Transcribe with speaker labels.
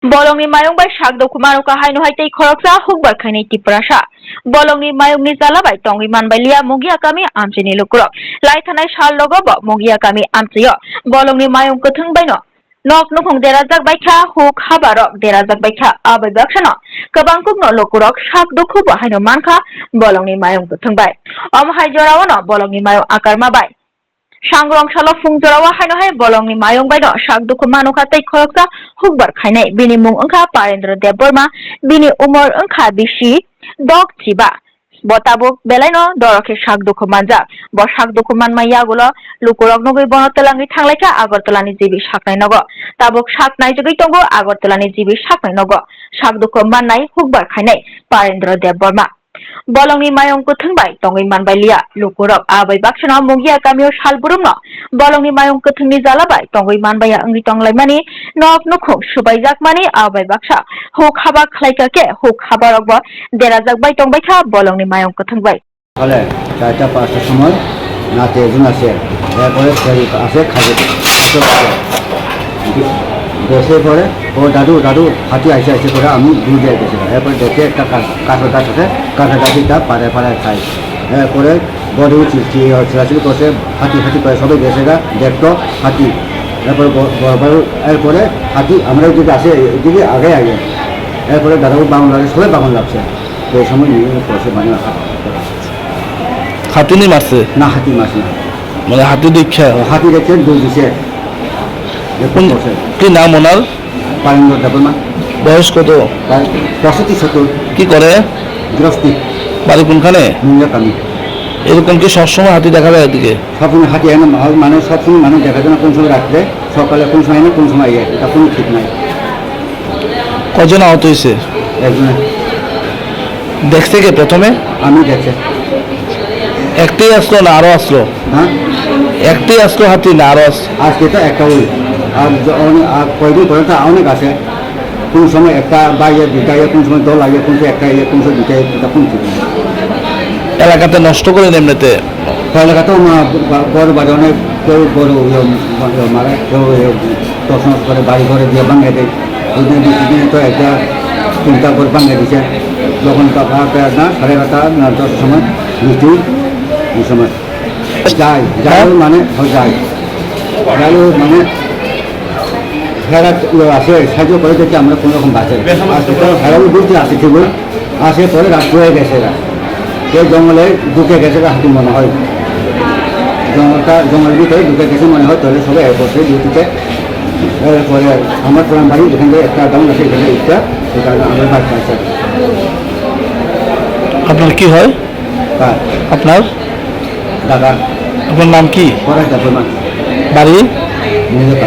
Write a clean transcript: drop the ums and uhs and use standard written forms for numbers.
Speaker 1: Bolongni mayong bai shak doku maruka hainu hai tei khoroksa hukbar khainai tiprasha. Bolongni mayong ni jala bai tongi man bai lia mugia kami amchini lukurok. Lai thanai sal logo bo mugia kami amchiyo. Bolongni mayong kuthung bai no. Nok nukong derajak bai kha huk habarok derajak bai kha abai baksano. Kabangkuk no lukurok shak doku bo hainu mankha bolongni mayong kuthung bai. Hai jorawo no bolongni mayong akarma bai. Sangrong salo fungjorawa haino hai bolongni mayong bai no shak duku manuka tei khoroksa hukbar khainai bini mung wngkha Parendra Dev Burma bini umor wngkha bisi dog chiba botabuk belai no dorokhe shak duku manjak bo shak duku manma yagulo lukurok nugui bonotolangi thanglaicha Agartalani jibi saknai nogo tabuk sak naijugui tongo Agartalani jibi saknai nogo shak duku mannai hukbar khainai Parendra Dev Burma. Bolongni mayong kuthung bai tongi man bai lia lukurok abai baksana mugia kamio salburum no bolongni mayong kuthung ni jala bai tongi man bai angi tonglai mani nok nukhung subaijak mani abai baksa huk haba khlaika ke huk habarok bo derajak bai tongbai kha bolongni mayong kuthung bai
Speaker 2: ফলে 4টা 5টার সময় নাতে একজন আসে এরপরে ফেরি আসে খাবে বসে পরে ও দাদু দাদু হাতি আইসে আইসে করে আমি দূর দিয়ে গেছিলাম এরপরে দেখে একটা কাঠের গাছ আছে কাঠের গাছিটা পাড়ে পাড়ায় খাই এরপরে বড় চিরাচিরি করছে হাতি হাতি করে সবাই গেছে গা দেখতো হাতি এরপরে এরপরে হাতি আমরা যদি আসে এদিকে আগে আগে এরপরে দাদু বাগান লাগে সবাই বাগান লাগছে তো এই সময় নিয়ে করছে মানে
Speaker 3: হাতি নেই মারছে
Speaker 2: না হাতি মাছ না
Speaker 3: মানে হাতি দীক্ষা
Speaker 2: হাতি দেখছে দৌড় দিছে
Speaker 3: কি নাম ওনার
Speaker 2: পারেন্দ্র দেব না
Speaker 3: বয়স কত
Speaker 2: 65-70
Speaker 3: কি করে
Speaker 2: গৃহস্থী
Speaker 3: বাড়ি কোনখানে
Speaker 2: কামি
Speaker 3: এরকম কি সবসময় হাতি দেখা যায় এদিকে
Speaker 2: সবসময় হাতি এনে মানে সবসময় মানুষ দেখা যায় না কোন সময় রাত্রে সকালে কোন সময় এনে কোন সময় ইয়ে এটা কোনো ঠিক নাই
Speaker 3: কজন আহত হয়েছে
Speaker 2: একজনে
Speaker 3: দেখছে কে প্রথমে
Speaker 2: আমি দেখছে
Speaker 3: একটাই আসলো না আরো আসলো
Speaker 2: হ্যাঁ
Speaker 3: একটাই আসলো হাতি না আরো
Speaker 2: আজকে তো একটা ওই আর কয়েকদিন পরে তো অনেক আছে কোন সময় একটা বাইরে দুটা ইয়ে কোন সময় দল লাগে কোন সময় একটা ইয়ে কোন সময় দুটা এটা কোন ঠিক নেই
Speaker 3: এলাকাতে নষ্ট করে এমনিতে
Speaker 2: এলাকাতেও বড় বাড়ি অনেক কেউ বড় মারে কেউ দর্শন করে বাড়ি ঘরে দিয়ে ভাঙে দেয় দুদিনে তো একটা 3টা ঘর ভাঙে দিচ্ছে যখন না 11:30 10টার সময় বৃষ্টি এই সময় যায় যায় মানে যায় মানে ফেরা আসে সাহায্য করে দেখে আমরা কোনো রকম বাঁচাই ফেরাও বুঝতে আসে ঠিক আসে পরে রাত্র হয়ে গেছে কেউ জঙ্গলে ঢুকে গেছে হাতি মনে হয় জঙ্গলের ভিতরে ঢুকে গেছে মনে হয় তাহলে সবাই এয়ারপোর্টে ডিউটিতে এরপরে আমার পুরান বাড়ি যেখান থেকে একটা ডাউন আছে এখানে একটা সেই কারণে আমার বাড়িতে আছে
Speaker 3: আপনার কি হয় আপনার
Speaker 2: দাদা
Speaker 3: আপনার নাম কি
Speaker 2: পরে যাবো না
Speaker 3: বাড়ি